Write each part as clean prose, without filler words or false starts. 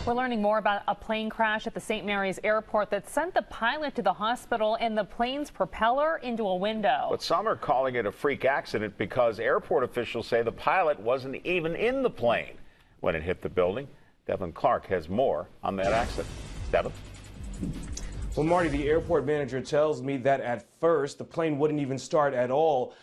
We're learning more about a plane crash at the St. Mary's Airport that sent the pilot to the hospital and the plane's propeller into a window. But some are calling it a freak accident because airport officials say the pilot wasn't even in the plane when it hit the building. Deven Clarke has more on that accident. Deven? Well, Marty, the airport manager tells me that at first the plane wouldn't even start at all.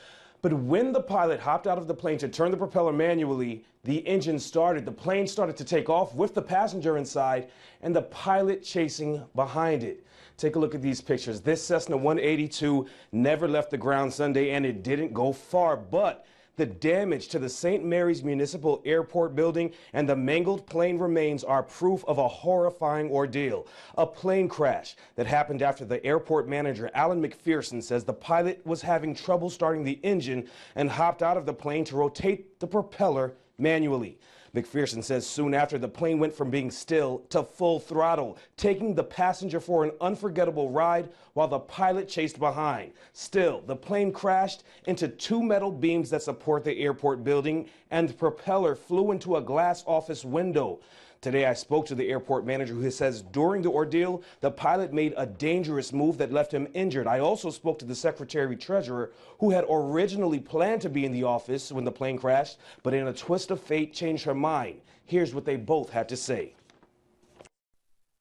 But when the pilot hopped out of the plane to turn the propeller manually, the engine started. The plane started to take off with the passenger inside and the pilot chasing behind it. Take a look at these pictures. This Cessna 182 never left the ground Sunday, and it didn't go far, but the damage to the St. Mary's Municipal Airport building and the mangled plane remains are proof of a horrifying ordeal. A plane crash that happened after the airport manager, Alan McPherson, says the pilot was having trouble starting the engine and hopped out of the plane to rotate the propeller manually. McPherson says soon after, the plane went from being still to full throttle, taking the passenger for an unforgettable ride while the pilot chased behind. Still, the plane crashed into two metal beams that support the airport building, and the propeller flew into a glass office window. Today, I spoke to the airport manager who says during the ordeal, the pilot made a dangerous move that left him injured. I also spoke to the secretary-treasurer who had originally planned to be in the office when the plane crashed, but in a twist of fate changed her mind. Here's what they both had to say.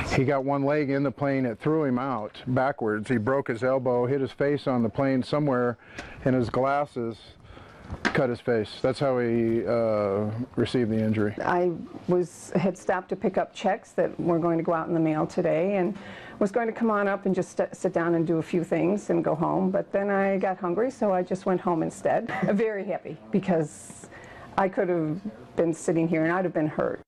He got one leg in the plane, it threw him out backwards. He broke his elbow, hit his face on the plane somewhere, and his glasses cut his face. That's how he received the injury. I had stopped to pick up checks that were going to go out in the mail today, and was going to come on up and just sit down and do a few things and go home, but then I got hungry, so I just went home instead. I'm very happy because I could have been sitting here and I'd have been hurt.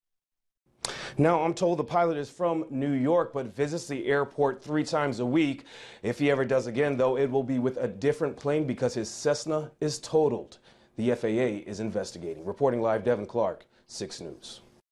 Now, I'm told the pilot is from New York, but visits the airport 3 times a week. If he ever does again, though, it will be with a different plane because his Cessna is totaled. The FAA is investigating. Reporting live, Deven Clarke, 6 News.